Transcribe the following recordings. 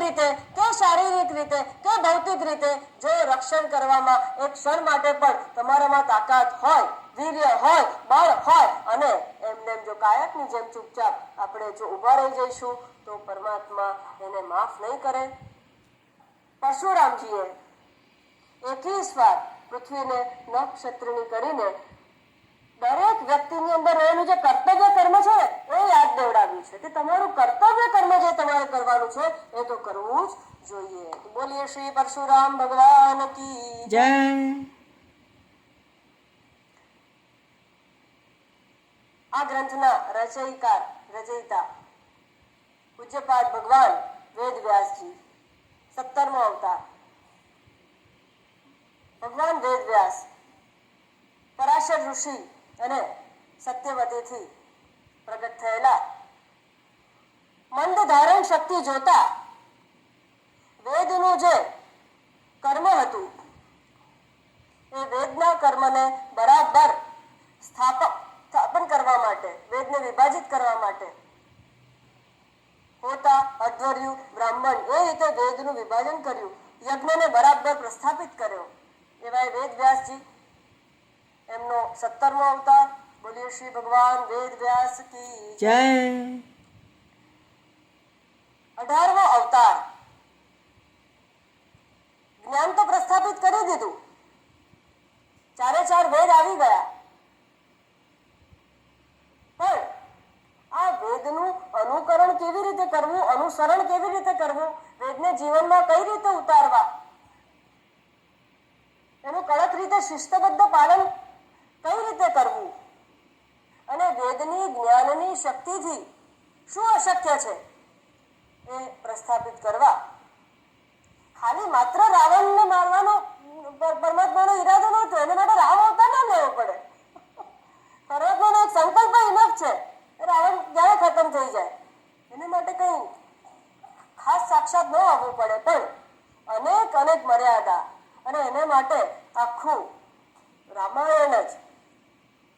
રીતે કે શારીરિક રીતે કે ભૌતિક રીતે જો રક્ષણ કરવામાં એક ક્ષણ માટે પણ તમારામાં તાકાત હોય, વીર્ય હોય, બળ હોય અને એમને જો કાયકની જેમ ચૂપચાપ આપણે જો ઊભા રહી જઈશું તો પરમાત્મા એને માફ નહીં કરે. પરશુરામજીએ 21 વાર પૃથ્વીને નક્ષત્રની કરીને દરેક વ્યક્તિની અંદર રહેલું જે કર્તવ્ય કર્મ છે એ યાદ દેવડાવ્યું છે કે તમારું કર્તવ્ય કર્મ જે તમારે કરવાનું છે એ તો કરવું જ જોઈએ. બોલીએ શ્રી પરશુરામ ભગવાન કી જય. આ ગ્રંથના રચયિતા પૂજ્યપાદ ભગવાન વેદવ્યાસજી, 17મો અવતાર. ભગવાન વેદવ્યાસ પરાશર ઋષિ અને સત્યવતીથી પ્રગટ થયેલા. મંદ ધારણ શક્તિ જોતા વેદનું જે કર્મ હતું એ વેદના કર્મને બરાબર સ્થાપન કરવા માટે, વેદને વિભાજિત કરવા માટે હોતા, અધ્વર્યુ, બ્રાહ્મણ એ રીતે વેદનું વિભાજન કર્યું, યજ્ઞને બરાબર પ્રસ્થાપિત કર્યો. એવા વેદ વ્યાસજી, એમનો 17મો અવતાર. બોલીએ શ્રી ભગવાન વેદ વ્યાસ કી જય. 18મો અવતાર. જ્ઞાન તો પ્રસ્થાપિત કરી દીધું, ચારે ચાર વેદ આવી ગયા, પણ આ વેદનું અનુકરણ કેવી રીતે કરવું, અનુસરણ કેવી રીતે કરવું, વેદને જીવનમાં કઈ રીતે ઉતારવા, એનું કડક રીતે શિસ્તબદ્ધ પાલન કઈ રીતે કરવું અને વેદની જ્ઞાનની શક્તિથી શું અશક્ય છે એ પ્રસ્થાપિત કરવા ખાલી માત્ર રાવણને મારવાનો પરમાત્માનો ઈરાદો નહોતો. એને માટે રામ અવતાર ના લેવો પડે. પરમાત્માનો એક સંકલ્પ ઇનફ છે. રાવણ ક્યારે ખતમ થઈ જાય, એને માટે કઈ ખાસ સાક્ષાત ન આવવું પડે, પણ અનેક મર્યાદા અને એને માટે આખું રામાયણ જ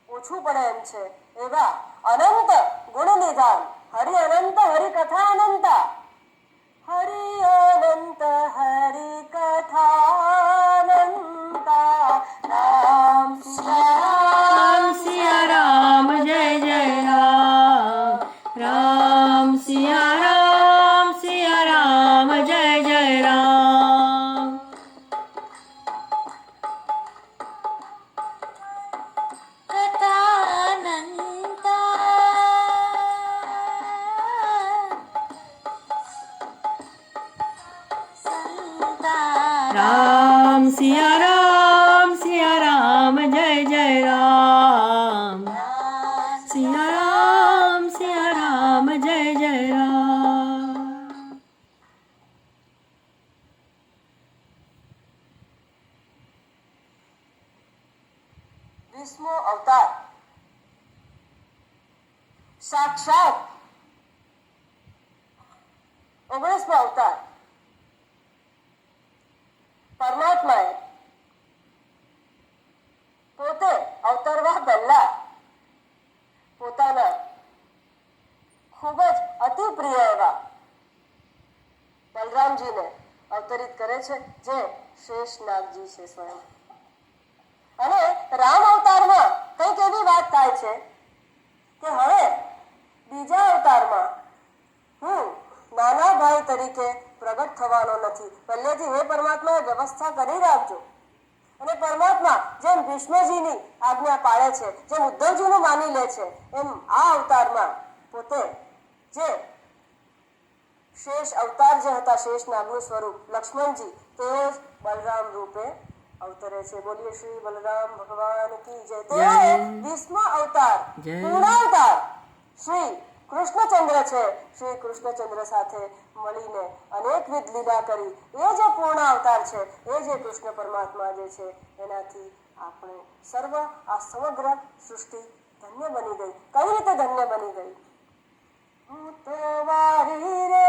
ઓછું પડે એમ છે. એવા અનંત ગુણ નિધાન, હરિ અનંત હરિ કથા અનંત, હરિ અનંત હરિ કથા અનંત. રામ સિયા રામ જય જય રામ. રામ સિયા રામ જય જય રામ. રામ સિયા રામ જય જય રામ. સિયા રામ જય જય રામ. 20મો અવતાર. સાક્ષાત 19મો અવતાર. પરમાત્માએ પોતે અવતરવા પહેલા પોતાના ખૂબ જ અતિ પ્રિય એવા બલરામજીને અવતરિત કરે છે, જે શેષ નાગજી છે સ્વયં. અને રામ અવતારમાં કંઈક એવી વાત થાય છે કે હવે બીજા અવતારમાં હું નાના ભાઈ તરીકે પ્રગટ થવાનો નથી. પહેલેથી હે પરમાત્માએ વ્યવસ્થા કરી રાખજો. અને પરમાત્મા જેમ ભીષ્મજીની આજ્ઞા પાળે છે, જેમ ઉદ્ધવજીનું માની લે છે, એમ આ અવતારમાં પોતે જે શેષ અવતાર જે હતા, શેષ નાગનું સ્વરૂપ લક્ષ્મણજી, તેઓ જ બલરામ રૂપે અવતરે છે. બોલીએ શ્રી બલરામ ભગવાન કી જય. તે 20મો અવતાર, પૂર્ણાવતાર શ્રી કૃષ્ણચંદ્ર છે. શ્રી કૃષ્ણચંદ્ર સાથે મળીને અનેકવિધ લીલા કરી એ જે પૂર્ણ અવતાર છે, એ જે કૃષ્ણ પરમાત્મા જે છે, એનાથી આપણે સર્વ આ સમગ્ર સૃષ્ટિ ધન્ય બની ગઈ. કઈ રીતે ધન્ય બની ગઈ? હું તો વારી રે